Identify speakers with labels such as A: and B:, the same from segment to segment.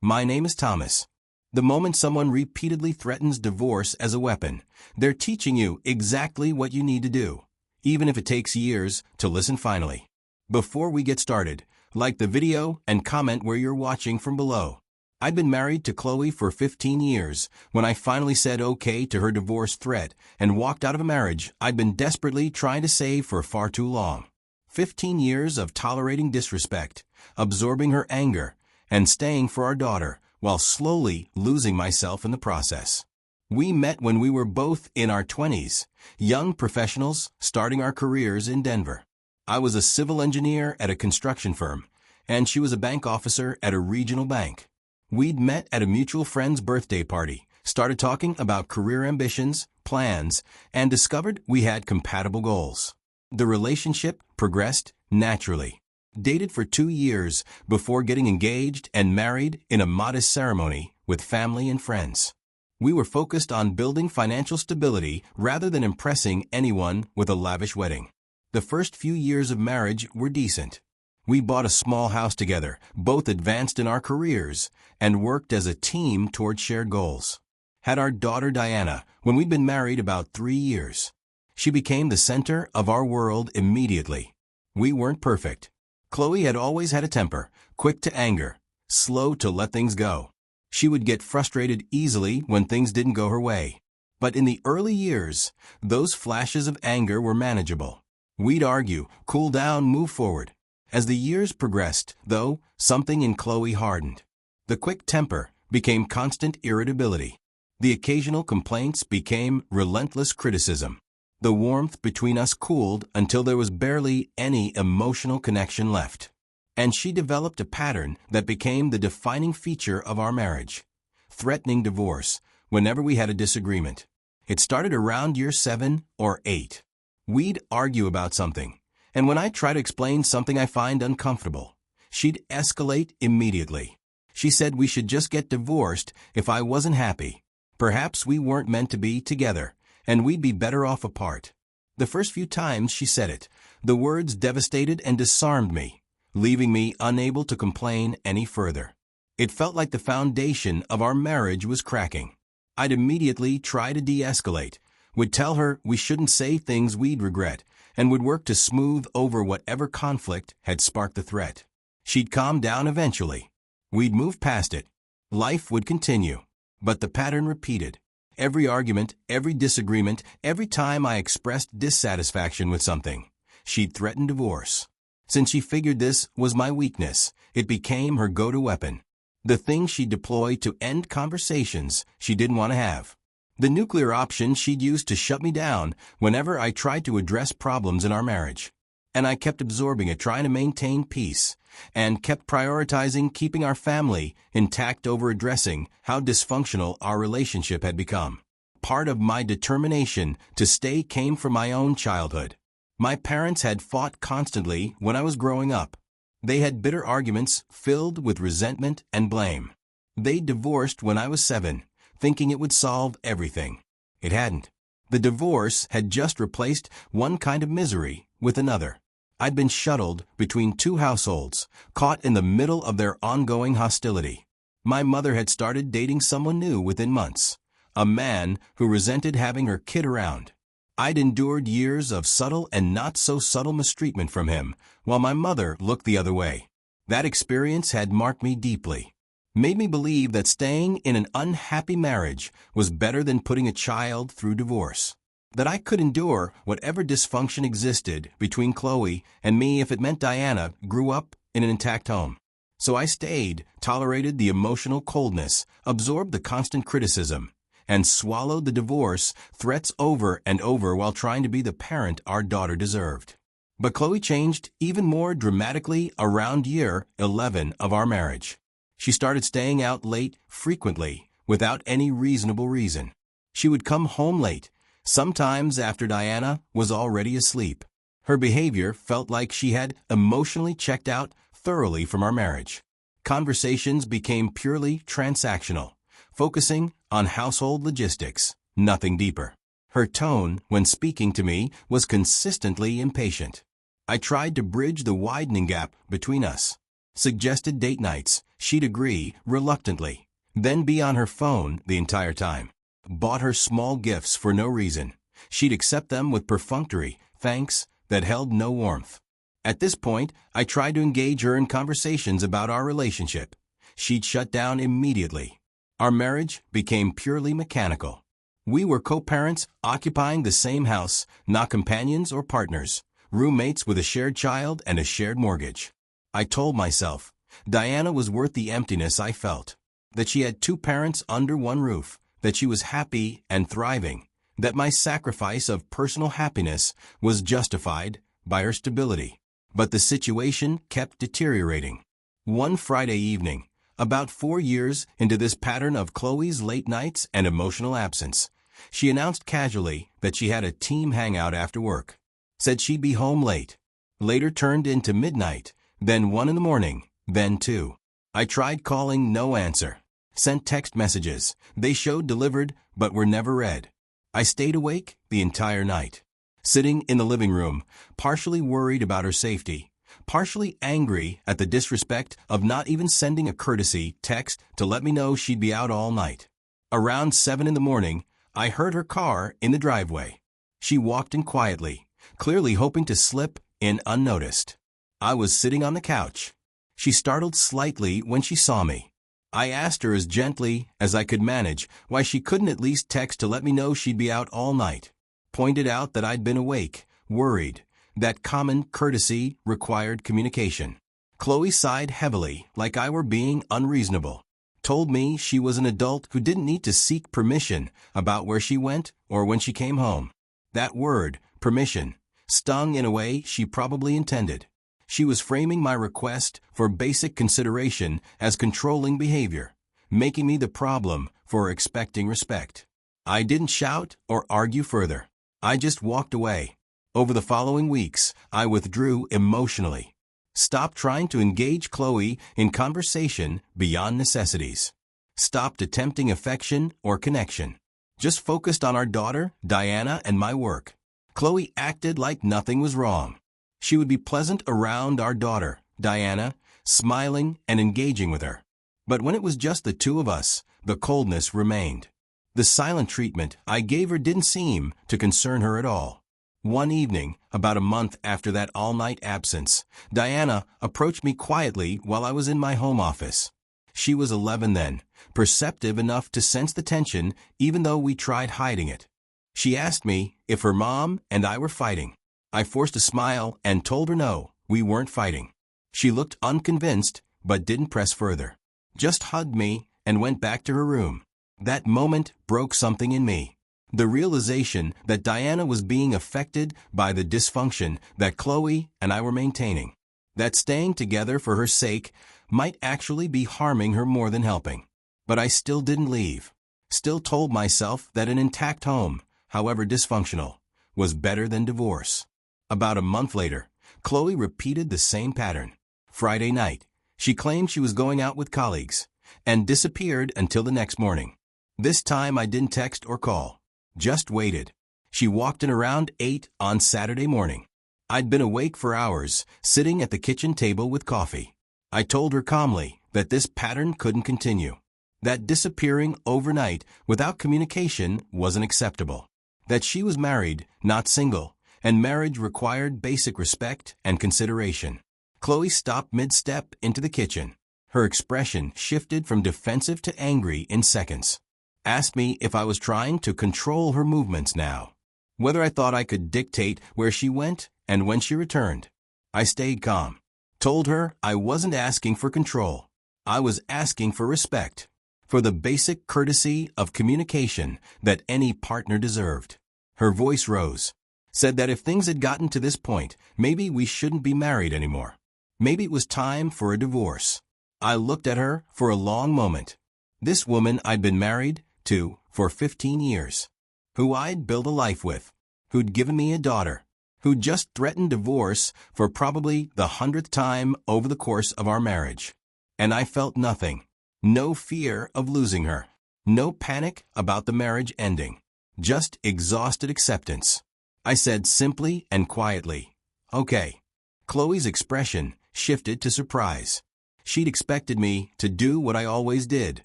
A: My name is Thomas. The moment someone repeatedly threatens divorce as a weapon, they're teaching you exactly what you need to do, even if it takes years to listen finally. Before we get started, like the video and comment where you're watching from below. I'd been married to Chloe for 15 years when I finally said okay to her divorce threat and walked out of a marriage I'd been desperately trying to save for far too long. 15 years of tolerating disrespect, absorbing her anger, and staying for our daughter while slowly losing myself in the process. We met when we were both in our 20s, young professionals starting our careers in Denver. I was a civil engineer at a construction firm, and she was a bank officer at a regional bank. We'd met at a mutual friend's birthday party, started talking about career ambitions, plans, and discovered we had compatible goals. The relationship progressed naturally. Dated for 2 years before getting engaged and married in a modest ceremony with family and friends. We were focused on building financial stability rather than impressing anyone with a lavish wedding. The first few years of marriage were decent. We bought a small house together, both advanced in our careers, and worked as a team toward shared goals. Had our daughter Diana when we'd been married about 3 years. She became the center of our world immediately. We weren't perfect. Chloe had always had a temper, quick to anger, slow to let things go. She would get frustrated easily when things didn't go her way. But in the early years, those flashes of anger were manageable. We'd argue, cool down, move forward. As the years progressed, though, something in Chloe hardened. The quick temper became constant irritability. The occasional complaints became relentless criticism. The warmth between us cooled until there was barely any emotional connection left. And she developed a pattern that became the defining feature of our marriage. Threatening divorce whenever we had a disagreement. It started around year 7 or 8. We'd argue about something. And when I try to explain something I find uncomfortable, she'd escalate immediately. She said we should just get divorced if I wasn't happy. Perhaps we weren't meant to be together, and we'd be better off apart. The first few times she said it, the words devastated and disarmed me, leaving me unable to complain any further. It felt like the foundation of our marriage was cracking. I'd immediately try to de-escalate, would tell her we shouldn't say things we'd regret, and would work to smooth over whatever conflict had sparked the threat. She'd calm down eventually. We'd move past it. Life would continue. But the pattern repeated. Every argument, every disagreement, every time I expressed dissatisfaction with something, she'd threaten divorce. Since she figured this was my weakness, it became her go-to weapon. The thing she'd deploy to end conversations she didn't want to have. The nuclear option she'd use to shut me down whenever I tried to address problems in our marriage. And I kept absorbing it, trying to maintain peace, and kept prioritizing keeping our family intact over addressing how dysfunctional our relationship had become. Part of my determination to stay came from my own childhood. My parents had fought constantly when I was growing up. They had bitter arguments filled with resentment and blame. They divorced when I was 7. Thinking it would solve everything. It hadn't. The divorce had just replaced one kind of misery with another. I'd been shuttled between 2 households, caught in the middle of their ongoing hostility. My mother had started dating someone new within months, a man who resented having her kid around. I'd endured years of subtle and not so subtle mistreatment from him, while my mother looked the other way. That experience had marked me deeply. Made me believe that staying in an unhappy marriage was better than putting a child through divorce. That I could endure whatever dysfunction existed between Chloe and me if it meant Diana grew up in an intact home. So I stayed, tolerated the emotional coldness, absorbed the constant criticism, and swallowed the divorce threats over and over while trying to be the parent our daughter deserved. But Chloe changed even more dramatically around year 11 of our marriage. She started staying out late frequently without any reasonable reason. She would come home late, sometimes after Diana was already asleep. Her behavior felt like she had emotionally checked out thoroughly from our marriage. Conversations became purely transactional, focusing on household logistics, nothing deeper. Her tone when speaking to me was consistently impatient. I tried to bridge the widening gap between us. Suggested date nights, she'd agree reluctantly, then be on her phone the entire time. Bought her small gifts for no reason. She'd accept them with perfunctory thanks that held no warmth. At this point, I tried to engage her in conversations about our relationship. She'd shut down immediately. Our marriage became purely mechanical. We were co-parents occupying the same house, not companions or partners, roommates with a shared child and a shared mortgage. I told myself, Diana was worth the emptiness I felt, that she had two parents under one roof, that she was happy and thriving, that my sacrifice of personal happiness was justified by her stability. But the situation kept deteriorating. One Friday evening, about 4 years into this pattern of Chloe's late nights and emotional absence, she announced casually that she had a team hangout after work. Said she'd be home late. Later turned into midnight, then 1 in the morning, then 2. I tried calling, no answer. Sent text messages. They showed delivered, but were never read. I stayed awake the entire night, sitting in the living room, partially worried about her safety, partially angry at the disrespect of not even sending a courtesy text to let me know she'd be out all night. Around 7 in the morning, I heard her car in the driveway. She walked in quietly, clearly hoping to slip in unnoticed. I was sitting on the couch. She startled slightly when she saw me. I asked her as gently as I could manage why she couldn't at least text to let me know she'd be out all night. Pointed out that I'd been awake, worried, that common courtesy required communication. Chloe sighed heavily, like I were being unreasonable. Told me she was an adult who didn't need to seek permission about where she went or when she came home. That word, permission, stung in a way she probably intended. She was framing my request for basic consideration as controlling behavior, making me the problem for expecting respect. I didn't shout or argue further. I just walked away. Over the following weeks, I withdrew emotionally. Stopped trying to engage Chloe in conversation beyond necessities. Stopped attempting affection or connection. Just focused on our daughter, Diana, and my work. Chloe acted like nothing was wrong. She would be pleasant around our daughter, Diana, smiling and engaging with her. But when it was just the two of us, the coldness remained. The silent treatment I gave her didn't seem to concern her at all. One evening, about a month after that all-night absence, Diana approached me quietly while I was in my home office. She was 11 then, perceptive enough to sense the tension even though we tried hiding it. She asked me if her mom and I were fighting. I forced a smile and told her no, we weren't fighting. She looked unconvinced but didn't press further. Just hugged me and went back to her room. That moment broke something in me. The realization that Diana was being affected by the dysfunction that Chloe and I were maintaining. That staying together for her sake might actually be harming her more than helping. But I still didn't leave. Still told myself that an intact home, however dysfunctional, was better than divorce. About a month later, Chloe repeated the same pattern. Friday night, she claimed she was going out with colleagues, and disappeared until the next morning. This time I didn't text or call. Just waited. She walked in around 8 on Saturday morning. I'd been awake for hours, sitting at the kitchen table with coffee. I told her calmly that this pattern couldn't continue. That disappearing overnight without communication wasn't acceptable. That she was married, not single, and marriage required basic respect and consideration. Chloe stopped mid-step into the kitchen. Her expression shifted from defensive to angry in seconds. Asked me if I was trying to control her movements now. Whether I thought I could dictate where she went and when she returned. I stayed calm. Told her I wasn't asking for control. I was asking for respect. For the basic courtesy of communication that any partner deserved. Her voice rose. Said that if things had gotten to this point, maybe we shouldn't be married anymore. Maybe it was time for a divorce. I looked at her for a long moment. This woman I'd been married to for 15 years. Who I'd built a life with. Who'd given me a daughter. Who'd just threatened divorce for probably the 100th time over the course of our marriage. And I felt nothing. No fear of losing her. No panic about the marriage ending. Just exhausted acceptance. I said simply and quietly, "Okay." Chloe's expression shifted to surprise. She'd expected me to do what I always did,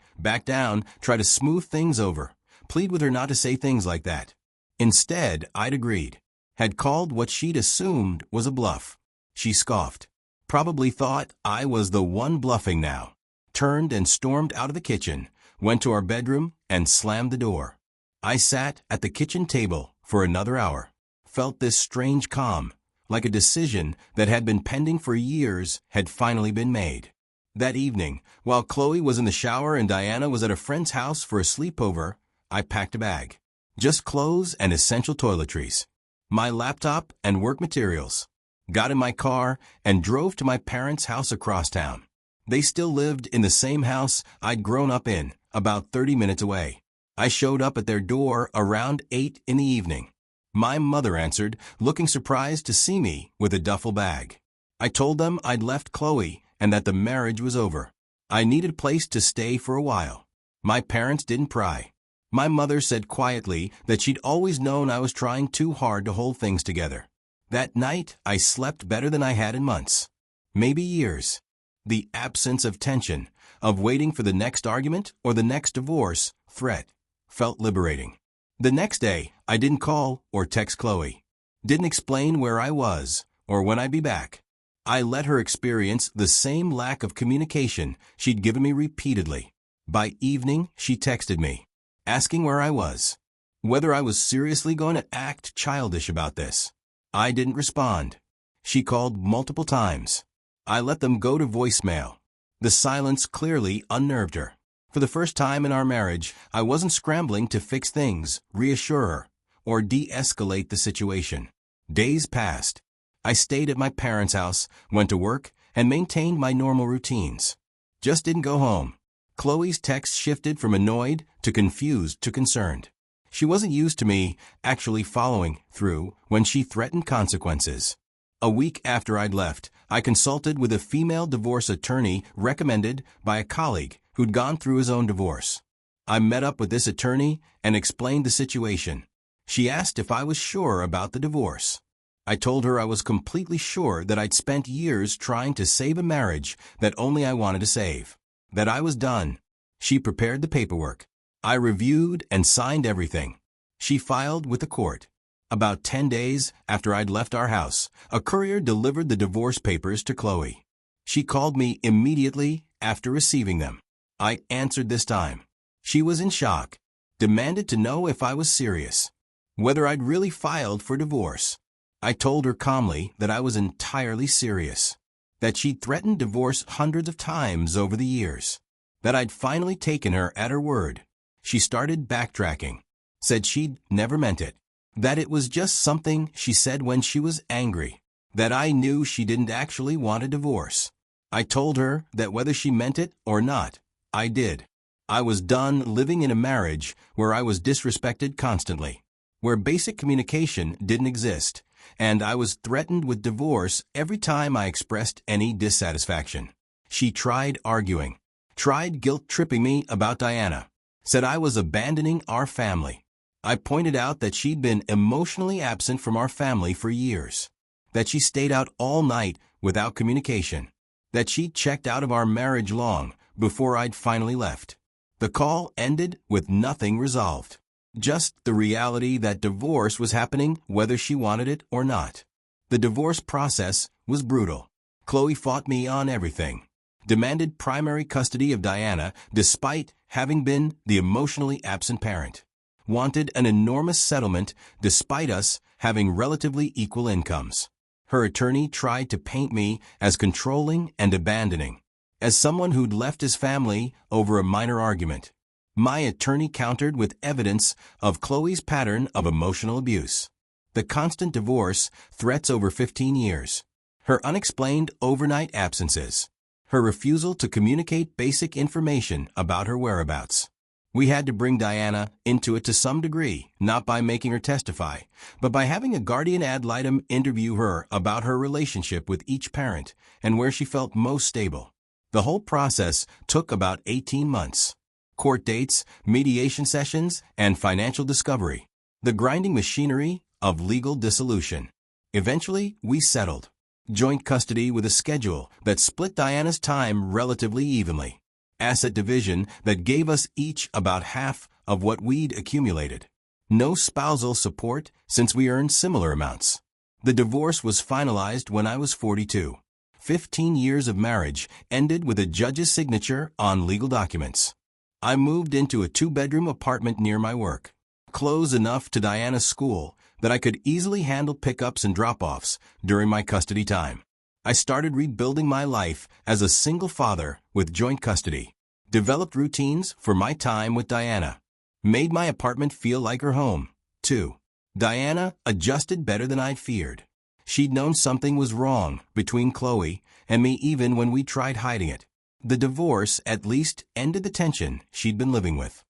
A: back down, try to smooth things over, plead with her not to say things like that. Instead, I'd agreed. Had called what she'd assumed was a bluff. She scoffed. Probably thought I was the one bluffing now. Turned and stormed out of the kitchen, went to our bedroom, and slammed the door. I sat at the kitchen table for another hour. Felt this strange calm, like a decision that had been pending for years had finally been made. That evening, while Chloe was in the shower and Diana was at a friend's house for a sleepover, I packed a bag. Just clothes and essential toiletries. My laptop and work materials. Got in my car and drove to my parents' house across town. They still lived in the same house I'd grown up in, about 30 minutes away. I showed up at their door around 8 in the evening. My mother answered, looking surprised to see me with a duffel bag. I told them I'd left Chloe and that the marriage was over. I needed a place to stay for a while. My parents didn't pry. My mother said quietly that she'd always known I was trying too hard to hold things together. That night, I slept better than I had in months. Maybe years. The absence of tension, of waiting for the next argument or the next divorce, threat, felt liberating. The next day, I didn't call or text Chloe. Didn't explain where I was or when I'd be back. I let her experience the same lack of communication she'd given me repeatedly. By evening, she texted me, asking where I was, whether I was seriously going to act childish about this. I didn't respond. She called multiple times. I let them go to voicemail. The silence clearly unnerved her. For the first time in our marriage, I wasn't scrambling to fix things, reassure her, or de-escalate the situation. Days passed. I stayed at my parents' house, went to work, and maintained my normal routines. Just didn't go home. Chloe's texts shifted from annoyed to confused to concerned. She wasn't used to me actually following through when she threatened consequences. A week after I'd left, I consulted with a female divorce attorney recommended by a colleague who'd gone through his own divorce. I met up with this attorney and explained the situation. She asked if I was sure about the divorce. I told her I was completely sure that I'd spent years trying to save a marriage that only I wanted to save. That I was done. She prepared the paperwork. I reviewed and signed everything. She filed with the court. About 10 days after I'd left our house, a courier delivered the divorce papers to Chloe. She called me immediately after receiving them. I answered this time. She was in shock, demanded to know if I was serious, whether I'd really filed for divorce. I told her calmly that I was entirely serious, that she'd threatened divorce hundreds of times over the years, that I'd finally taken her at her word. She started backtracking, said she'd never meant it, that it was just something she said when she was angry, that I knew she didn't actually want a divorce. I told her that whether she meant it or not, I did. I was done living in a marriage where I was disrespected constantly, where basic communication didn't exist, and I was threatened with divorce every time I expressed any dissatisfaction. She tried arguing, tried guilt-tripping me about Diana, said I was abandoning our family. I pointed out that she'd been emotionally absent from our family for years, that she stayed out all night without communication, that she'd checked out of our marriage long before I'd finally left. The call ended with nothing resolved, just the reality that divorce was happening whether she wanted it or not. The divorce process was brutal. Chloe fought me on everything, demanded primary custody of Diana despite having been the emotionally absent parent, wanted an enormous settlement despite us having relatively equal incomes. Her attorney tried to paint me as controlling and abandoning, as someone who'd left his family over a minor argument. My attorney countered with evidence of Chloe's pattern of emotional abuse, the constant divorce threats over 15 years, her unexplained overnight absences, her refusal to communicate basic information about her whereabouts. We had to bring Diana into it to some degree, not by making her testify, but by having a guardian ad litem interview her about her relationship with each parent and where she felt most stable. The whole process took about 18 months. Court dates, mediation sessions, and financial discovery. The grinding machinery of legal dissolution. Eventually, we settled. Joint custody with a schedule that split Diana's time relatively evenly. Asset division that gave us each about half of what we'd accumulated. No spousal support since we earned similar amounts. The divorce was finalized when I was 42. 15 years of marriage ended with a judge's signature on legal documents. I moved into a 2-bedroom apartment near my work. Close enough to Diana's school that I could easily handle pickups and drop-offs during my custody time. I started rebuilding my life as a single father with joint custody. Developed routines for my time with Diana. Made my apartment feel like her home, too. Diana adjusted better than I'd feared. She'd known something was wrong between Chloe and me even when we tried hiding it. The divorce at least ended the tension she'd been living with.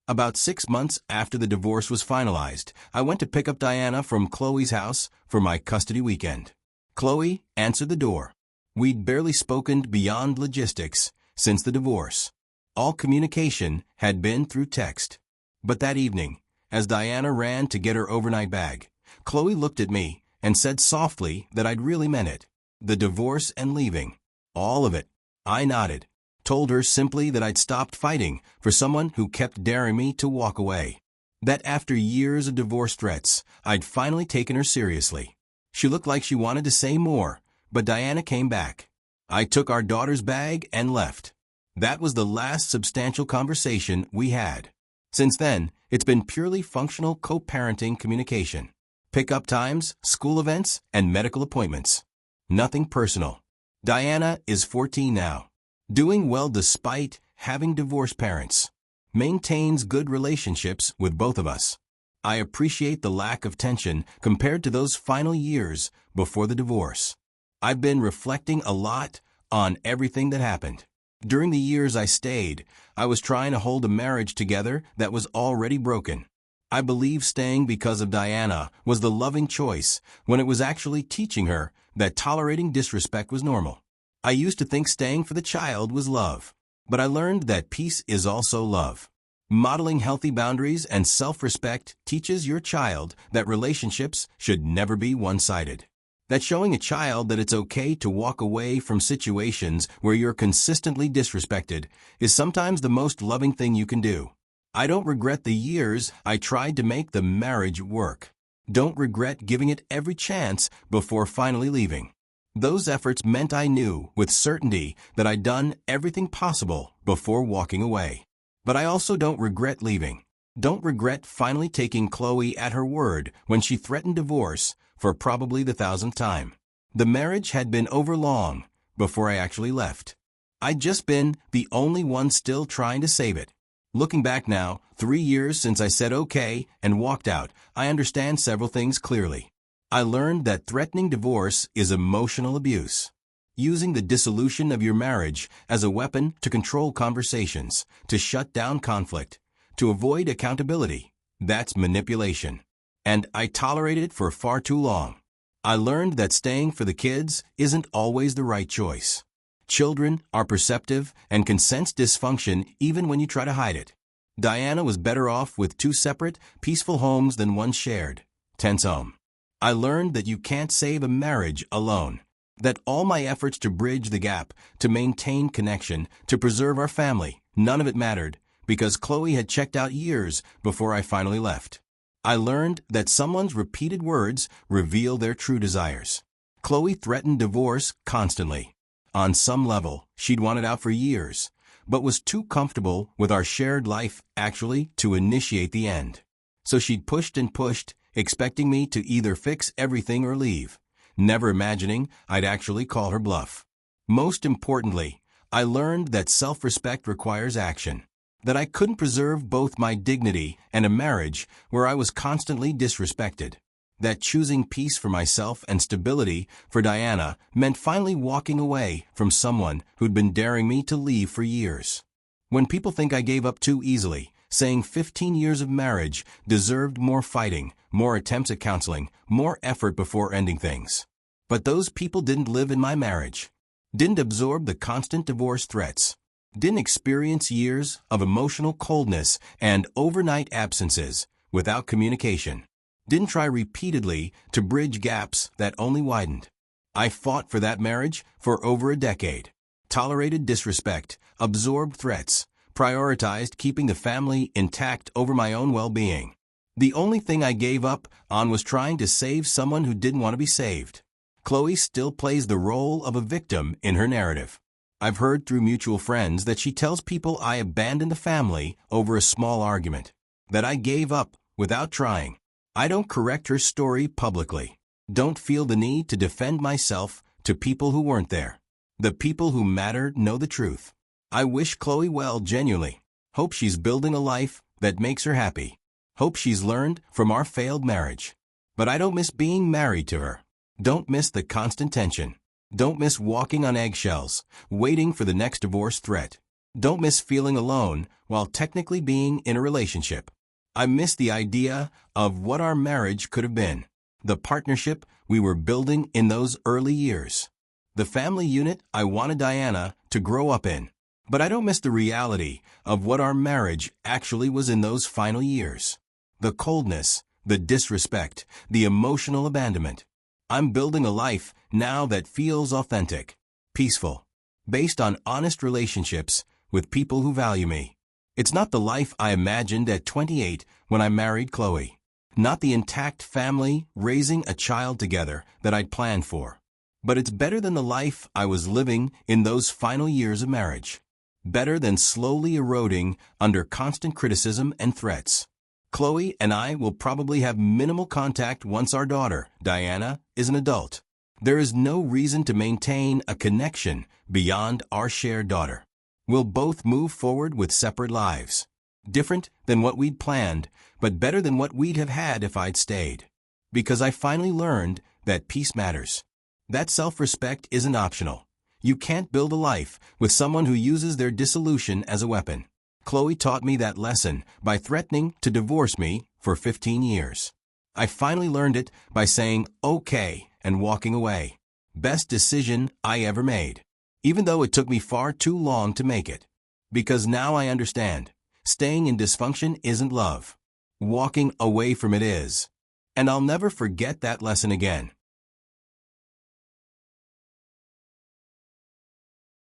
A: About 6 months after the divorce was finalized, I went to pick up Diana from Chloe's house for my custody weekend. Chloe answered the door. We'd barely spoken beyond logistics since the divorce. All communication had been through text. But that evening, as Diana ran to get her overnight bag, Chloe looked at me and said softly that I'd really meant it. The divorce and leaving. All of it. I nodded. Told her simply that I'd stopped fighting for someone who kept daring me to walk away. That after years of divorce threats, I'd finally taken her seriously. She looked like she wanted to say more, but Diana came back. I took our daughter's bag and left. That was the last substantial conversation we had. Since then, it's been purely functional co-parenting communication. Pick-up times, school events, and medical appointments. Nothing personal. Diana is 14 now. Doing well despite having divorced parents. Maintains good relationships with both of us. I appreciate the lack of tension compared to those final years before the divorce. I've been reflecting a lot on everything that happened. During the years I stayed, I was trying to hold a marriage together that was already broken. I believe staying because of Diana was the loving choice when it was actually teaching her that tolerating disrespect was normal. I used to think staying for the child was love, but I learned that peace is also love. Modeling healthy boundaries and self-respect teaches your child that relationships should never be one-sided. That showing a child that it's okay to walk away from situations where you're consistently disrespected is sometimes the most loving thing you can do. I don't regret the years I tried to make the marriage work. Don't regret giving it every chance before finally leaving. Those efforts meant I knew with certainty that I'd done everything possible before walking away. But I also don't regret leaving. Don't regret finally taking Chloe at her word when she threatened divorce for probably the 1,000th time. The marriage had been over long before I actually left. I'd just been the only one still trying to save it. Looking back now, 3 years since I said okay and walked out, I understand several things clearly. I learned that threatening divorce is emotional abuse. Using the dissolution of your marriage as a weapon to control conversations, to shut down conflict, to avoid accountability, that's manipulation. And I tolerated it for far too long. I learned that staying for the kids isn't always the right choice. Children are perceptive and can sense dysfunction even when you try to hide it. Diana was better off with 2 separate, peaceful homes than one shared, tense home. I learned that you can't save a marriage alone. That all my efforts to bridge the gap, to maintain connection, to preserve our family, none of it mattered because Chloe had checked out years before I finally left. I learned that someone's repeated words reveal their true desires. Chloe threatened divorce constantly. On some level, she'd wanted out for years, but was too comfortable with our shared life actually to initiate the end. So she'd pushed and pushed, expecting me to either fix everything or leave, never imagining I'd actually call her bluff. Most importantly, I learned that self-respect requires action, that I couldn't preserve both my dignity and a marriage where I was constantly disrespected, that choosing peace for myself and stability for Diana meant finally walking away from someone who'd been daring me to leave for years. When people think I gave up too easily, saying 15 years of marriage deserved more fighting, more attempts at counseling, more effort before ending things. But those people didn't live in my marriage, didn't absorb the constant divorce threats, didn't experience years of emotional coldness and overnight absences without communication, didn't try repeatedly to bridge gaps that only widened. I fought for that marriage for over a decade. Tolerated disrespect, absorbed threats, prioritized keeping the family intact over my own well-being. The only thing I gave up on was trying to save someone who didn't want to be saved. Chloe still plays the role of a victim in her narrative. I've heard through mutual friends that she tells people I abandoned the family over a small argument, that I gave up without trying. I don't correct her story publicly. Don't feel the need to defend myself to people who weren't there. The people who matter know the truth. I wish Chloe well genuinely. Hope she's building a life that makes her happy. Hope she's learned from our failed marriage. But I don't miss being married to her. Don't miss the constant tension. Don't miss walking on eggshells, waiting for the next divorce threat. Don't miss feeling alone while technically being in a relationship. I miss the idea of what our marriage could have been. The partnership we were building in those early years. The family unit I wanted Diana to grow up in. But I don't miss the reality of what our marriage actually was in those final years. The coldness, the disrespect, the emotional abandonment. I'm building a life now that feels authentic, peaceful, based on honest relationships with people who value me. It's not the life I imagined at 28 when I married Chloe. Not the intact family raising a child together that I'd planned for. But it's better than the life I was living in those final years of marriage. Better than slowly eroding under constant criticism and threats. Chloe and I will probably have minimal contact once our daughter, Diana, is an adult. There is no reason to maintain a connection beyond our shared daughter. We'll both move forward with separate lives. Different than what we'd planned, but better than what we'd have had if I'd stayed. Because I finally learned that peace matters. That self-respect isn't optional. You can't build a life with someone who uses their dissolution as a weapon. Chloe taught me that lesson by threatening to divorce me for 15 years. I finally learned it by saying okay and walking away. Best decision I ever made. Even though it took me far too long to make it. Because now I understand. Staying in dysfunction isn't love. Walking away from it is. And I'll never forget that lesson again.